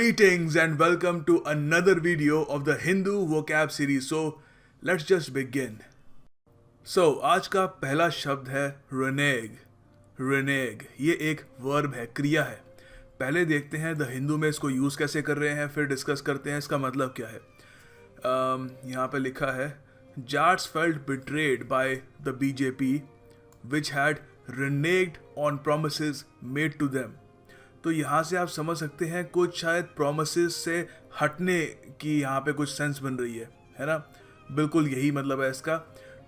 Greetings and welcome to another video of the Hindu vocab series. So let's just begin. So आज का पहला शब्द है renege. Renege ये एक वर्ब है, क्रिया है. पहले देखते हैं द हिंदू में इसको यूज़ कैसे कर रहे हैं, फिर डिस्कस करते हैं इसका मतलब क्या है. यहाँ पे लिखा है Jats felt betrayed by the BJP which had reneged on promises made to them. तो यहाँ से आप समझ सकते हैं कुछ शायद प्रोमिसेस से हटने की यहाँ पे कुछ सेंस बन रही है ना. बिल्कुल यही मतलब है इसका.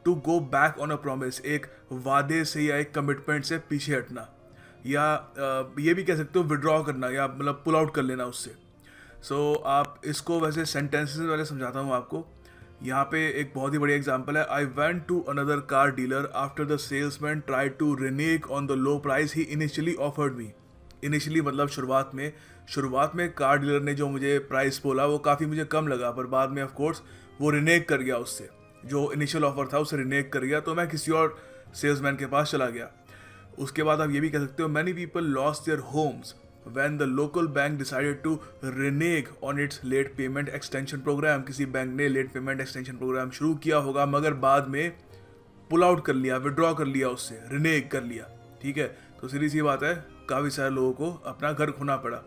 To go back on a promise, एक वादे से या एक कमिटमेंट से पीछे हटना, या ये भी कह सकते हो विड्रॉ करना, या मतलब पुल आउट कर लेना उससे. सो आप इसको वैसे सेंटेंसेस वाले समझाता हूँ आपको. यहाँ पे एक बहुत ही बढ़िया एग्जांपल है. I went to another car dealer after the salesman tried to renege on the low price he initially offered me. Initially मतलब शुरुआत में कार डीलर ने जो मुझे प्राइस बोला वो काफ़ी मुझे कम लगा, पर बाद में ऑफ कोर्स वो रिनेग कर गया, उससे जो इनिशियल ऑफर था उसे रिनेग कर गया, तो मैं किसी और सेल्समैन के पास चला गया. उसके बाद आप ये भी कह सकते हो many people lost their homes when the local bank decided to renege on its late payment extension program. किसी बैंक ने लेट पेमेंट एक्सटेंशन प्रोग्राम शुरू किया होगा मगर बाद में पुल आउट कर लिया, विड्रॉ कर लिया, उससे रिनेग कर लिया. ठीक है, तो सीधी सी बात है, काफ़ी सारे लोगों को अपना घर खोना पड़ा.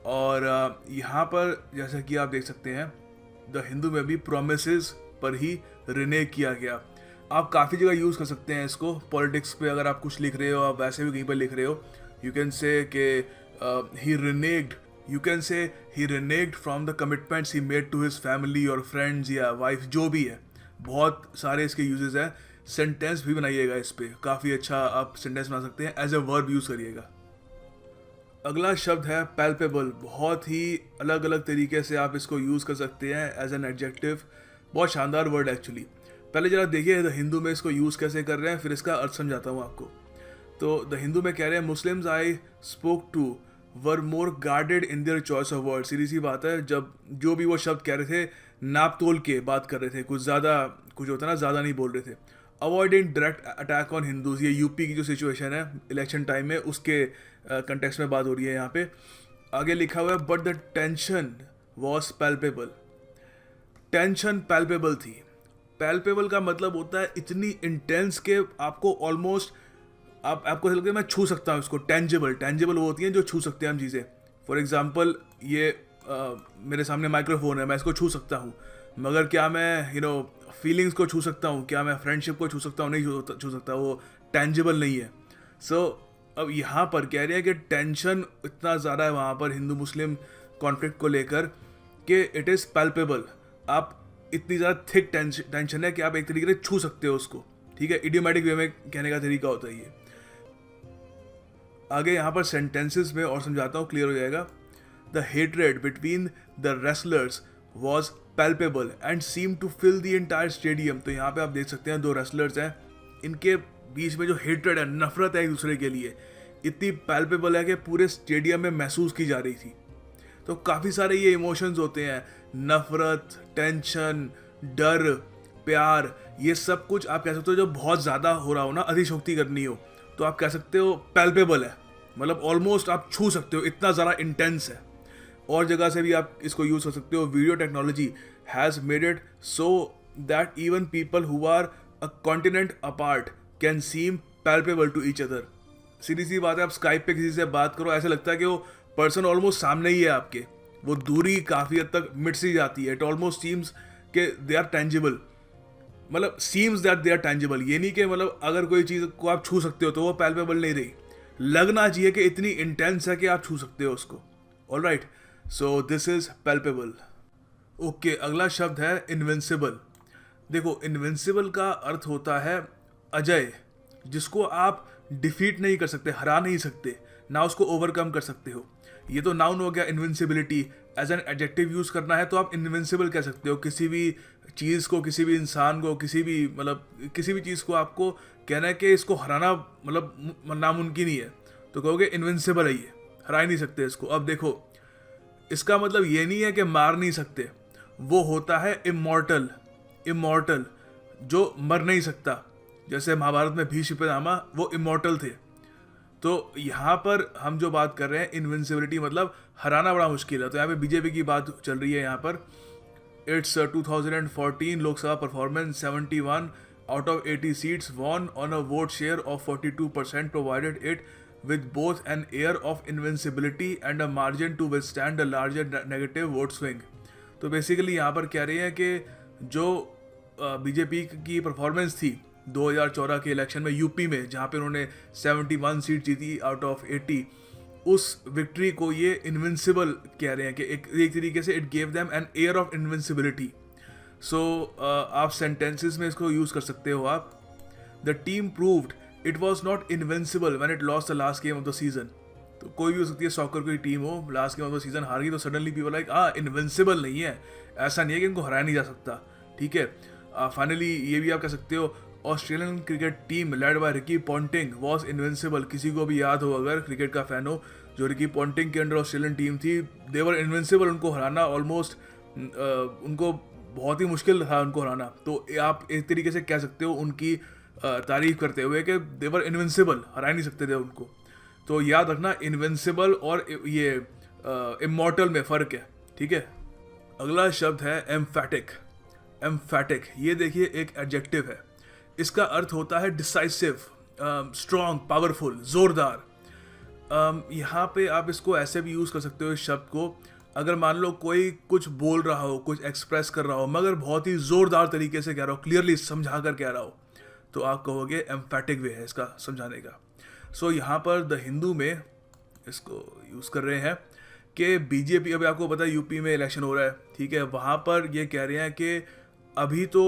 और यहाँ पर जैसा कि आप देख सकते हैं द हिंदू में भी प्रोमिसेस पर ही रिनेग किया गया. आप काफ़ी जगह यूज़ कर सकते हैं इसको. पॉलिटिक्स पे अगर आप कुछ लिख रहे हो, आप वैसे भी कहीं पर लिख रहे हो, यू कैन से कि ही रिनेग्ड, you can say he reneged from the commitments he made to his family और फ्रेंड्स या वाइफ, जो भी है. बहुत सारे इसके यूजेस हैं. सेंटेंस भी बनाइएगा इस पे, काफ़ी अच्छा आप सेंटेंस बना सकते हैं. एज ए वर्ब यूज़ करिएगा. अगला शब्द है पैल्पेबल. बहुत ही अलग अलग तरीके से आप इसको यूज़ कर सकते हैं एज एन एडजेक्टिव. बहुत शानदार वर्ड एक्चुअली. पहले जरा देखिए द हिंदू में इसको यूज़ कैसे कर रहे हैं, फिर इसका अर्थ समझाता हूँ आपको. तो द हिंदू में कह रहे हैं Muslims I spoke to were more guarded in their choice of word. सीधी सी बात है, जब जो भी वो शब्द कह रहे थे नाप तोल के बात कर रहे थे, कुछ होता ना, ज़्यादा नहीं बोल रहे थे. Avoiding direct attack on Hindus, ये यूपी की जो सिचुएशन है इलेक्शन टाइम में, उसके कंटेक्स्ट में बात हो रही है यहाँ पे. आगे लिखा हुआ है but the tension was palpable. Tension palpable थी. पैल्पेबल का मतलब होता है इतनी इंटेंस के आपको ऑलमोस्ट आपको लगता है मैं छू सकता हूँ इसको. टेंजिबल वो होती हैं जो छू सकते हैं हम चीज़ें. फॉर एग्जाम्पल ये मेरे सामने माइक्रोफोन है, मैं इसको छू सकता हूँ, मगर क्या मैं फीलिंग्स को छू सकता हूँ, क्या मैं फ्रेंडशिप को छू सकता हूँ? नहीं छू सकता, वो टेंजिबल नहीं है. सो अब यहाँ पर कह रहे हैं कि टेंशन इतना ज़्यादा है वहाँ पर हिंदू मुस्लिम कॉन्फ्लिक्ट को लेकर कि इट इज़ पैल्पेबल. आप इतनी ज़्यादा थिक टेंशन है कि आप एक तरीके से छू सकते हो उसको. ठीक है, इडियोमैटिक वे में कहने का तरीका होता है ये. आगे यहाँ पर सेंटेंसेस में और समझाता हूँ, क्लियर हो जाएगा. The hatred between the wrestlers was palpable and seem to fill the entire stadium. तो यहाँ पे आप देख सकते हैं दो रेसलर्स हैं, इनके बीच में जो हेट्रेड है, नफरत है एक दूसरे के लिए, इतनी पैल्पेबल है कि पूरे स्टेडियम में महसूस की जा रही थी. तो काफ़ी सारे ये इमोशंस होते हैं, नफरत, टेंशन, डर, प्यार, ये सब कुछ आप कह सकते हो. जो बहुत ज़्यादा हो रहा हो ना, अतिशयोक्ति करनी हो, तो आप कह सकते हो पैल्पेबल है, मतलब ऑलमोस्ट आप छू सकते हो, इतना ज़्यादा इंटेंस है. और जगह से भी आप इसको यूज़ कर सकते हो. Video technology has made it so that even people who are a continent apart can seem palpable to each other. सीधी सी बात है, आप स्काइप पे किसी से बात करो, ऐसा लगता है कि वो पर्सन ऑलमोस्ट सामने ही है आपके. वो दूरी काफ़ी हद तक मिट सी जाती है. इट ऑलमोस्ट सीम्स कि दे आर टेंजिबल, मतलब seems that they are tangible. ये नहीं कि मतलब अगर कोई चीज़ को आप छू सकते हो तो वो पैल्पेबल नहीं रही. लगना चाहिए कि इतनी इंटेंस है कि आप छू सकते हो उसको. Alright, so this is palpable. Okay, अगला शब्द है इनविंसिबल. देखो, इनविंसिबल का अर्थ होता है अजय, जिसको आप डिफीट नहीं कर सकते, हरा नहीं सकते, ना उसको ओवरकम कर सकते हो. ये तो नाउन हो गया invincibility. As an adjective use करना है तो आप इनविंसिबल कह सकते हो. किसी भी चीज़ को, किसी भी इंसान को, किसी भी चीज़ को आपको कहना है कि इसको हराना मतलब नामुमकिन ही है, तो कहोगे इनविंसिबल है, ये हरा ही नहीं सकते इसको. अब देखो, इसका मतलब ये नहीं है कि मार नहीं सकते, वो होता है इमॉर्टल. इमॉर्टल जो मर नहीं सकता. जैसे महाभारत में भीष्म पितामह वो इमॉर्टल थे. तो यहाँ पर हम जो बात कर रहे हैं इनविंसिबिलिटी, मतलब हराना बड़ा मुश्किल है। तो यहाँ पे बीजेपी की बात चल रही है यहाँ पर। It's 2014 Lok Sabha performance 71 out of 80 seats won on a vote share of 42% provided it with both an air of invincibility and a margin to withstand a larger negative vote swing. तो बेसिकली यहाँ पर कह रहे हैं कि जो बीजेपी की performance थी 2014 के इलेक्शन में यूपी में, जहाँ पे उन्होंने 71 सीट जीती आउट ऑफ 80, उस विक्ट्री को ये इनविंसिबल कह रहे हैं कि एक तरीके से it gave them an air of invincibility. So आप सेंटेंसेस में इसको यूज़ कर सकते हो आप। The team proved it was not invincible when it lost the last game of the season. तो कोई भी हो सकती है, सॉकर की टीम हो, last game of the season हार गई तो सडनली पीपल लाइक इनविंसिबल नहीं है, ऐसा नहीं है कि इनको हराया नहीं जा सकता। ठीक है, फाइनली ये भी आप कह सकते हो Australian cricket team led by Ricky Ponting was invincible. किसी को भी याद हो अगर क्रिकेट का फैन हो, जो रिकी पॉन्टिंग के अंडर ऑस्ट्रेलियन टीम थी, दे वर इनविंसिबल। उनको हराना ऑलमोस्ट उनको बहुत ही मुश्किल था उनको हराना। तो आप एक तरीके से कह सकते हो उनकी तारीफ करते हुए कि दे वर इनविंसिबल, हरा नहीं सकते थे उनको। तो याद रखना इनविंसिबल और ये इमॉर्टल में फ़र्क है। ठीक है, अगला शब्द है एम्फैटिक। एम्फैटिक, ये देखिए एक एडजेक्टिव है। इसका अर्थ होता है डिसाइसिव, स्ट्रॉन्ग, पावरफुल, ज़ोरदार। यहाँ पे आप इसको ऐसे भी यूज़ कर सकते हो इस शब्द को, अगर मान लो कोई कुछ बोल रहा हो, कुछ एक्सप्रेस कर रहा हो, मगर बहुत ही ज़ोरदार तरीके से कह रहा हो, क्लियरली समझा कर कह रहा हो, तो आप कहोगे एम्फैटिक वे है इसका समझाने का। सो यहाँ पर द हिंदू में इसको यूज़ कर रहे हैं कि बीजेपी, अभी आपको पता है यूपी में इलेक्शन हो रहा है, ठीक है, वहाँ पर ये कह रहे हैं कि अभी तो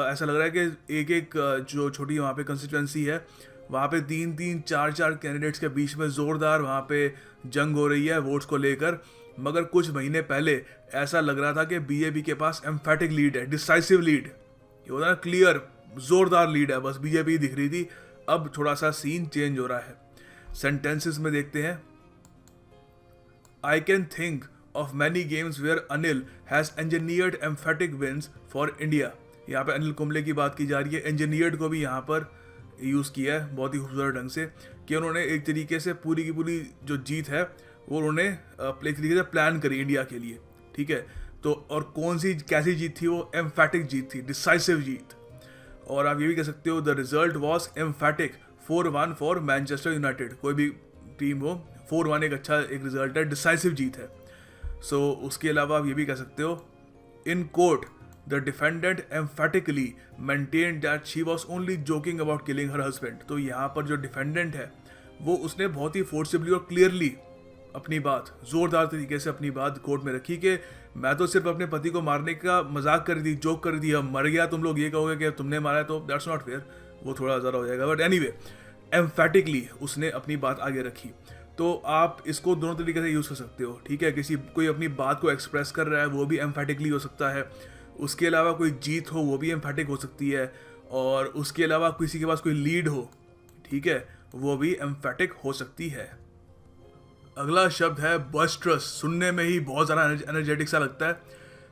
ऐसा लग रहा है कि एक एक जो छोटी वहाँ पे कंस्टिट्यूंसी है, वहाँ पे 3-3, 4-4 कैंडिडेट्स के बीच में ज़ोरदार वहाँ पे जंग हो रही है वोट्स को लेकर। मगर कुछ महीने पहले ऐसा लग रहा था कि बीजेपी के पास एम्फैटिक लीड है, डिसाइसिव लीड, ये होता है ना, क्लियर ज़ोरदार लीड है, बस बीजेपी दिख रही थी। अब थोड़ा सा सीन चेंज हो रहा है। सेंटेंसेस में देखते हैं, I can think of many games where Anil has engineered emphatic wins for India। यहाँ पे अनिल कुंबले की बात की जा रही है। engineered को भी यहाँ पर यूज़ किया है बहुत ही खूबसूरत ढंग से, कि उन्होंने एक तरीके से पूरी की पूरी जो जीत है वो उन्होंने एक तरीके से प्लान करी इंडिया के लिए। ठीक है, तो और कौन सी कैसी जीत थी वो? एम्फैटिक जीत थी, डिसाइसिव जीत। और आप ये भी कह सकते हो the result was एम्फैटिक 4-1 for Manchester United. कोई भी टीम हो, 4-1 एक अच्छा एक रिजल्ट है, डिसाइसिव जीत है। सो उसके अलावा आप ये भी कह सकते हो, in court the defendant emphatically maintain that she was only joking about killing her husband. तो यहाँ पर जो डिफेंडेंट है वो उसने बहुत ही फोर्सिबली और क्लियरली अपनी बात, जोरदार तरीके से अपनी बात कोर्ट में रखी कि मैं तो सिर्फ अपने पति को मारने का मजाक कर दी, जोक कर दी, अब मर गया, तुम लोग ये कहोगे कि तुमने मारा है, तो दैट्स नॉट फेयर, वो थोड़ा ज़्यादा हो जाएगा। बट एनीवे, एम्फैटिकली उसने अपनी बात आगे रखी। तो आप इसको दोनों तरीके से यूज़ कर सकते हो। ठीक है, कोई अपनी बात को एक्सप्रेस कर रहा है वो भी एम्फैटिकली हो सकता है। उसके अलावा कोई जीत हो वो भी एम्फैटिक हो सकती है। और उसके अलावा किसी के पास कोई लीड हो, ठीक है, वो भी एम्फैटिक हो सकती है। अगला शब्द है बॉइस्ट्रस। सुनने में ही बहुत ज़्यादा एनर्जेटिक सा लगता है।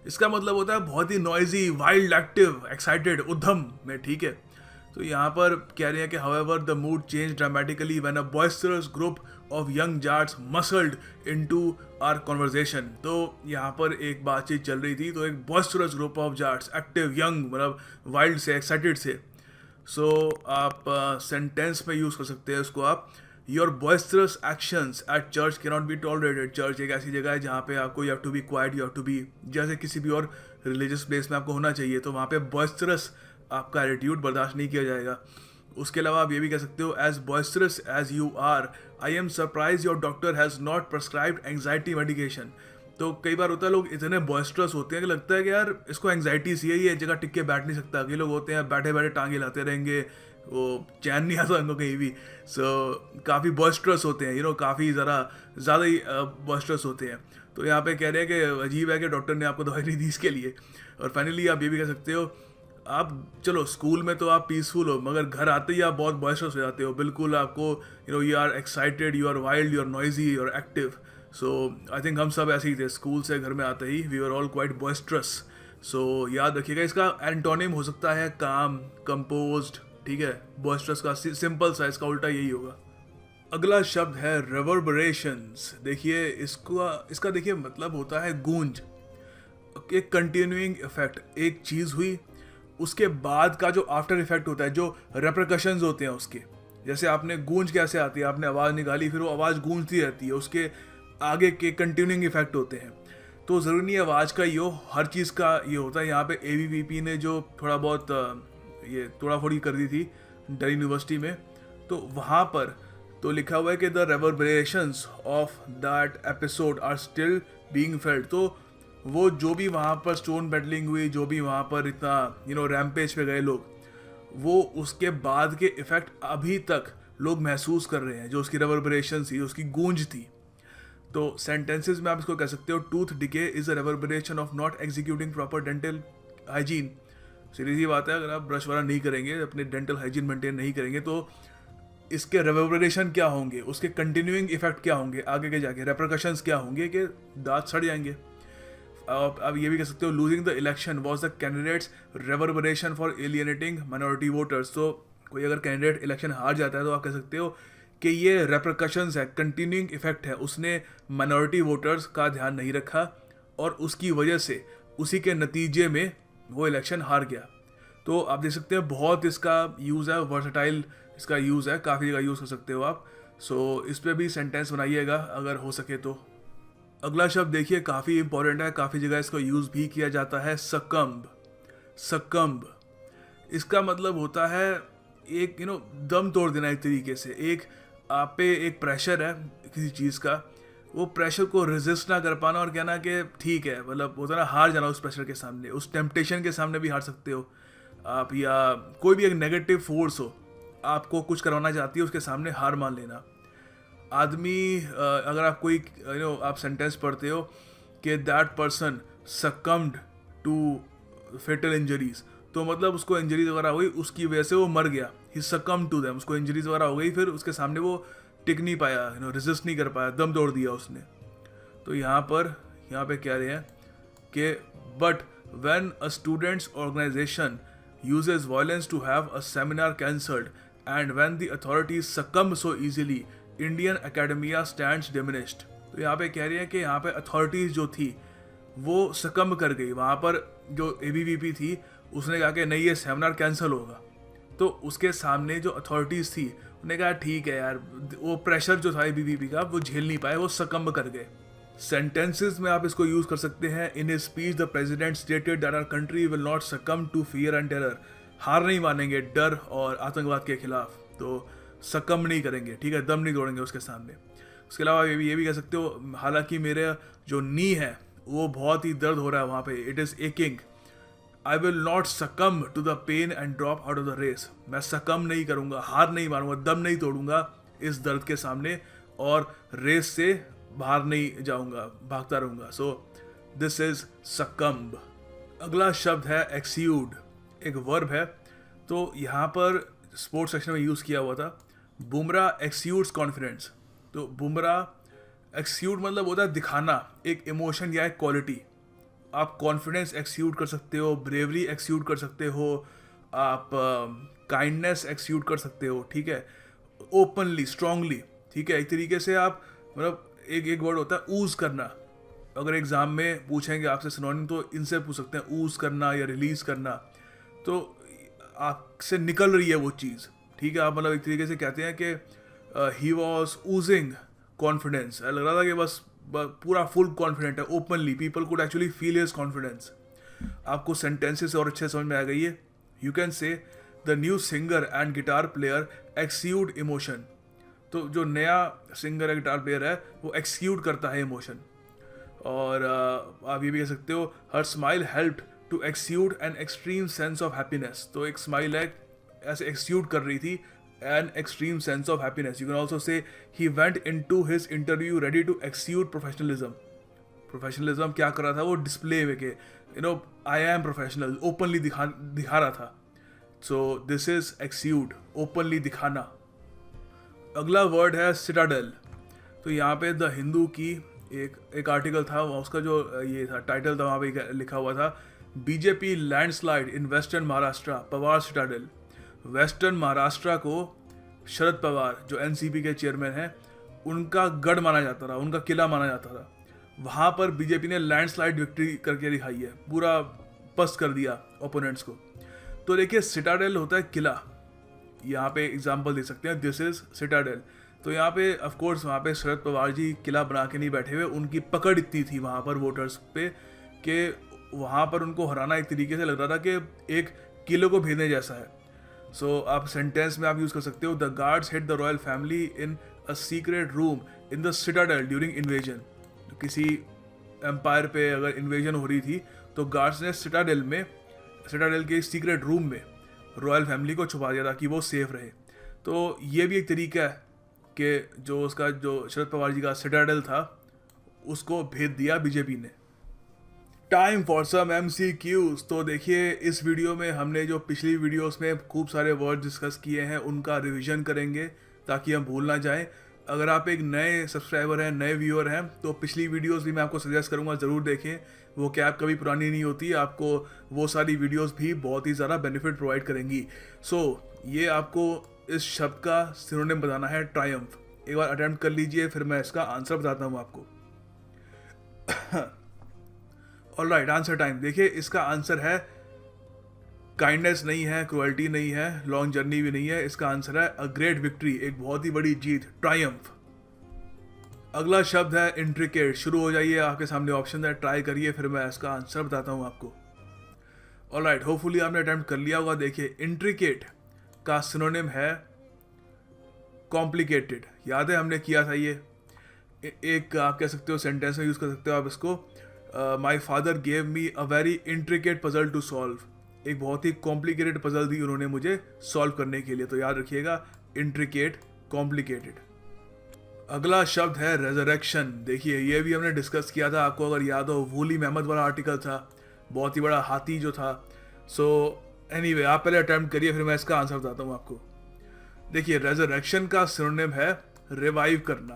इसका मतलब होता है बहुत ही नॉइजी, वाइल्ड, एक्टिव, एक्साइटेड, उद्यम में। ठीक है, तो यहाँ पर कह रहे हैं कि however the mood change dramatically when a boisterous group of young Jats muscled into our conversation. तो यहाँ पर एक बातचीत चल रही थी, तो एक boisterous group of Jats, active, young, मतलब वाइल्ड से, एक्साइटेड से। सो आप सेंटेंस में यूज़ कर सकते हैं उसको आप, your boisterous actions at church can not be tolerated. Church एक ऐसी जगह है जहाँ पे आपको you have to be quiet, you have to be, जैसे किसी भी और रिलीजियस प्लेस में आपको होना चाहिए, तो वहाँ पे बॉइस्टरस आपका एटीट्यूड बर्दाश्त नहीं किया जाएगा। उसके अलावा आप ये भी कह सकते हो, as boisterous as you are I am surprise your doctor has not prescribed anxiety medication. तो कई बार होता है लोग इतने बॉइस्टरस होते हैं कि लगता है कि यार इसको एंग्जाइटी सी है, ये एक जगह टिक के बैठ नहीं सकता। कई लोग होते हैं बैठे बैठे टांगे हिलाते रहेंगे, वो चैन नहीं आता उनको कहीं भी। सो काफ़ी बॉइस्टरस होते हैं, काफ़ी ज़्यादा ही बॉइस्टरस होते हैं। तो यहाँ पे कह रहे हैं कि अजीब है कि डॉक्टर ने आपको दवाई नहीं दी इसके लिए। और फाइनली आप ये भी कह सकते हो, आप चलो स्कूल में तो आप पीसफुल हो, मगर घर आते ही आप बहुत बॉइस्टरस हो जाते हो। बिल्कुल आपको you are excited, you are wild, you are noisy, you are active. So I think हम सब ऐसे ही थे, स्कूल से घर में आते ही वी आर ऑल क्वाइट बॉइस्टरस। सो याद रखिएगा, इसका एंटोनिम हो सकता है काम, कंपोज्ड। ठीक है, बॉइस्टरस का सिंपल सा इसका उल्टा यही होगा। अगला शब्द है reverberations। देखिए इसका देखिए मतलब होता है गूंज, एक कंटिन्यूइंग इफेक्ट। एक चीज़ हुई, उसके बाद का जो आफ्टर इफेक्ट होता है, जो रेप्रकशंस होते हैं उसके, जैसे आपने गूंज कैसे आती है, आपने आवाज़ निकाली फिर वो आवाज़ गूंजती रहती है, उसके आगे के कंटिन्यूइंग इफेक्ट होते हैं। तो ज़रूरी नहीं है आवाज़ का ही हो, हर चीज़ का ये होता है। यहाँ पे ABVP ने जो थोड़ा बहुत ये तोड़ाफोड़ी कर दी थी दिल्ली यूनिवर्सिटी में, तो वहाँ पर तो लिखा हुआ है कि the reverberations of that episode are still being felt. तो वो जो भी वहाँ पर स्टोन बैटलिंग हुई, जो भी वहाँ पर इतना रैम्पेज पे गए लोग, वो उसके बाद के इफेक्ट अभी तक लोग महसूस कर रहे हैं, जो उसकी रेवर्बरेशन थी, उसकी गूंज थी। तो सेंटेंसेस में आप इसको कह सकते हो, tooth decay is a reverberation of not executing proper dental hygiene. सीधी सी बात है, अगर आप ब्रश वगैरह नहीं करेंगे, अपने डेंटल हाइजीन मेंटेन नहीं करेंगे, तो इसके रेवर्बरेशन क्या होंगे, उसके कंटिन्यूइंग इफेक्ट क्या होंगे, आगे के जाके रेप्रकशंस क्या होंगे कि दांत सड़ जाएंगे। आप ये भी कह सकते हो, losing the election was the candidate's reverberation for alienating minority voters. तो कोई अगर कैंडिडेट इलेक्शन हार जाता है तो आप कह सकते हो कि ये रेप्रकशंस है, कंटिन्यूइंग इफेक्ट है, उसने माइनॉरिटी वोटर्स का ध्यान नहीं रखा और उसकी वजह से उसी के नतीजे में वो इलेक्शन हार गया। तो आप देख सकते हैं बहुत इसका यूज़ है, वर्सटाइल इसका यूज़ है, काफ़ी जगह यूज़ कर सकते हो आप। सो इस पर भी सेंटेंस बनाइएगा अगर हो सके तो। अगला शब्द देखिए काफ़ी इंपॉर्टेंट है, काफ़ी जगह इसको यूज़ भी किया जाता है, सकम्ब। सकम्ब इसका मतलब होता है एक दम तोड़ देना एक तरीके से। एक आप पे एक प्रेशर है किसी चीज़ का, वो प्रेशर को रेजिस्ट ना कर पाना और कहना कि ठीक है, मतलब होता है ना, हार जाना उस प्रेशर के सामने, उस टेम्पटेशन के सामने भी हार सकते हो आप, या कोई भी एक नेगेटिव फोर्स हो आपको कुछ करवाना चाहती है, उसके सामने हार मान लेना। आदमी अगर आप कोई आप सेंटेंस पढ़ते हो कि that person succumbed to fatal injuries, तो मतलब उसको इंजरीज वगैरह हुई, उसकी वजह से वो मर गया, ही सकम टू देम, उसको इंजरीज वगैरह हो गई, फिर उसके सामने वो टिक नहीं पाया, रेजिस्ट नहीं कर पाया, दम तोड़ दिया उसने। तो यहाँ पे कह रहे हैं कि but when a students organisation uses violence to have a seminar cancelled and when the authorities succumb so easily, Indian academia stands diminished। तो यहाँ पे कह रही है कि यहाँ पे अथॉरिटीज जो थी वो सकम कर गई। वहाँ पर जो ABVP थी उसने कहा कि नहीं ये सेमिनार कैंसिल होगा, तो उसके सामने जो अथॉरिटीज थी उन्होंने कहा ठीक है यार, वो प्रेशर जो था ABVP का वो झेल नहीं पाए, वो सकम कर गए। सेंटेंसेस में आप इसको यूज कर सकते हैं। In his speech the president stated that our country will not succumb to fear and terror. हार नहीं मानेंगे डर और आतंकवाद के खिलाफ, तो सकम नहीं करेंगे, ठीक है, दम नहीं तोड़ेंगे उसके सामने। उसके अलावा ये भी कह सकते हो, हालांकि मेरे जो नी है वो बहुत ही दर्द हो रहा है वहाँ पे, it is aching, I will not succumb to the pain and drop out of the race. मैं सकम नहीं करूँगा, हार नहीं मारूंगा, दम नहीं तोड़ूंगा इस दर्द के सामने और रेस से बाहर नहीं जाऊंगा, भागता रहूंगा। So this is succumb. अगला शब्द है एक्सीयूड, एक वर्ब है, तो यहाँ पर स्पोर्ट्स सेक्शन में यूज़ किया हुआ था। बुमराह एक्सीयूड्स कॉन्फिडेंस। तो बुमराह एक्सीयूड मतलब होता है दिखाना, एक इमोशन या एक क्वालिटी। आप कॉन्फिडेंस एक्सीयूड कर सकते हो, ब्रेवरी एक्सीयूड कर सकते हो, आप काइंडनेस एक्सीयूड कर सकते हो, ठीक है, ओपनली, स्ट्रांगली, ठीक है। एक तरीके से आप मतलब एक वर्ड होता है ऊज करना। अगर एग्जाम में पूछेंगे आपसे सिनोनिम तो इनसे पूछ सकते हैं, ऊज करना या रिलीज करना। तो आपसे निकल रही है वो चीज़, ठीक है, आप मतलब एक तरीके से कहते हैं कि ही वॉज ऊजिंग कॉन्फिडेंस, लग रहा था कि बस पूरा फुल कॉन्फिडेंट है, openly, people could actually feel his confidence. आपको सेंटेंसेस और अच्छे समझ में आ गई है। You can say the new singer and guitar player exude emotion. तो जो नया सिंगर या गिटार प्लेयर है वो एक्सीक्यूट करता है इमोशन। और आप ये भी कह सकते हो, her smile helped to execute an extreme sense of happiness. तो एक स्माइल है ऐसे एक्सीक्यूट कर रही थी an extreme sense of happiness. You can also say he went into his interview ready to execute professionalism. Professionalism क्या कर रहा था वो, डिस्प्ले में के आई एम प्रोफेशनल, ओपनली दिखा रहा था। सो दिस इज एक्सीक्यूट, ओपनली दिखाना। अगला वर्ड है सिटाडेल। तो यहाँ पे द हिंदू की एक आर्टिकल था, उसका जो ये था टाइटल था, वहाँ पे लिखा हुआ था BJP landslide in western Maharashtra, Pawar Citadel. Western Maharashtra को शरद पवार जो एनसीपी के चेयरमैन हैं, उनका गढ़ माना जाता रहा, उनका किला माना जाता रहा। वहाँ पर बीजेपी ने लैंडस्लाइड विक्ट्री करके दिखाई है, पूरा पस्त कर दिया ओपोनेंट्स को। तो देखिए, सिटाडेल होता है किला, यहाँ पे एग्जाम्पल दे सकते हैं, दिस इज सिटाडेल। तो यहाँ पे ऑफ कोर्स वहाँ पे शरद पवार जी किला बना के नहीं बैठे हुए, उनकी पकड़ इतनी थी वहाँ पर वोटर्स पे कि वहाँ पर उनको हराना एक तरीके से लग रहा था कि एक किले को भेजने जैसा है। सो आप सेंटेंस में आप यूज़ कर सकते हो, the guards hit the royal family in a secret room in the Citadel during invasion. किसी एम्पायर पे अगर इन्वेजन हो रही थी तो गार्ड्स ने सिटाडेल के सीक्रेट रूम में रॉयल फैमिली को छुपा दिया ताकि वो सेफ रहे। तो ये भी एक तरीका है कि जो शरद पवार जी का सिटाडेल था उसको भेज दिया बीजेपी ने। Time for some MCQs। तो देखिए, इस वीडियो में हमने जो पिछली वीडियोस में खूब सारे वर्ड डिस्कस किए हैं उनका रिवीजन करेंगे ताकि हम भूल ना जाएं। अगर आप एक नए सब्सक्राइबर हैं, नए व्यूअर हैं, तो पिछली वीडियोस भी मैं आपको सजेस्ट करूंगा ज़रूर देखें। वो कैब कभी पुरानी नहीं होती, आपको वो सारी वीडियोस भी बहुत ही ज़्यादा बेनिफिट प्रोवाइड करेंगी। ये आपको इस शब्द का सिनोनिम बताना है, ट्रायम्फ। एक बार अटेम्प्ट कर लीजिए, फिर मैं इसका आंसर बताता हूँ आपको। Alright, answer time. देखिए, इसका आंसर है काइंडनेस नहीं है, क्रुएल्टी नहीं है, लॉन्ग जर्नी भी नहीं है। इसका आंसर है अ ग्रेट विक्ट्री, एक बहुत ही बड़ी जीत, ट्रायम्फ। अगला शब्द है इंट्रिकेट। शुरू हो जाइए, आपके सामने ऑप्शन है, ट्राई करिए, फिर मैं इसका आंसर बताता हूँ आपको। ऑलराइट, होपफुली आपने अटेम्प्ट कर लिया होगा। देखिए, इंट्रिकेट का सिनोनिम है कॉम्प्लिकेटेड। याद है हमने किया था ये, एक आप कह सकते हो सेंटेंस में यूज कर सकते हो आप इसको, my father gave me a very intricate puzzle to solve. एक बहुत ही कॉम्प्लिकेटेड पजल दी उन्होंने मुझे सॉल्व करने के लिए। तो याद रखिएगा, इंट्रिकेट, कॉम्प्लिकेटेड। अगला शब्द है रेजरेक्शन। देखिए, ये भी हमने डिस्कस किया था, आपको अगर याद हो, वूली मेहमद वाला आर्टिकल था, बहुत ही बड़ा हाथी जो था। एनीवे, आप पहले अटेम्प्ट करिए, फिर मैं इसका आंसर बताता हूँ आपको। देखिए, रेजरेक्शन का सिनोनिम है रिवाइव करना,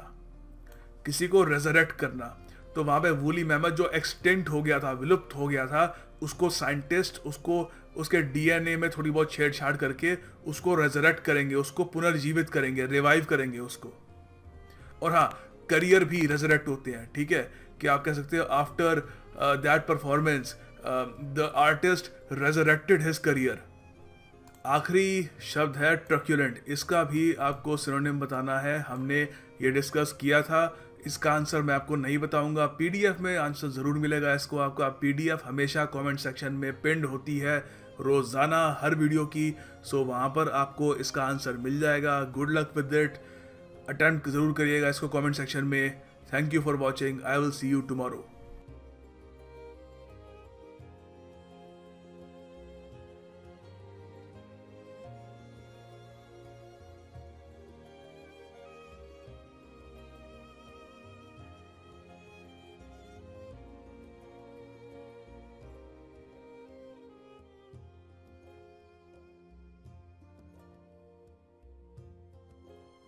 किसी को रेजरेक्ट करना। तो वहाँ पे वूली मेहमद जो एक्सटिंक्ट हो गया था, विलुप्त हो गया था, उसको साइंटिस्ट उसके DNA में थोड़ी बहुत छेड़छाड़ करके उसको रेजरेक्ट करेंगे, उसको पुनर्जीवित करेंगे, रिवाइव करेंगे उसको। और हाँ, करियर भी रेजरेक्ट होते हैं, ठीक है, कि आप कह सकते हो after that performance the artist resurrected his career. आखिरी शब्द है ट्रक्यूलेंट। इसका भी आपको सिनोनिम बताना है, हमने ये डिस्कस किया था। इसका आंसर मैं आपको नहीं बताऊंगा, PDF में आंसर ज़रूर मिलेगा इसको आपको। PDF हमेशा कमेंट सेक्शन में पिंड होती है रोज़ाना हर वीडियो की, वहाँ पर आपको इसका आंसर मिल जाएगा। Good luck with it, attempt ज़रूर करिएगा इसको कमेंट सेक्शन में। Thank you for watching, I will see you tomorrow.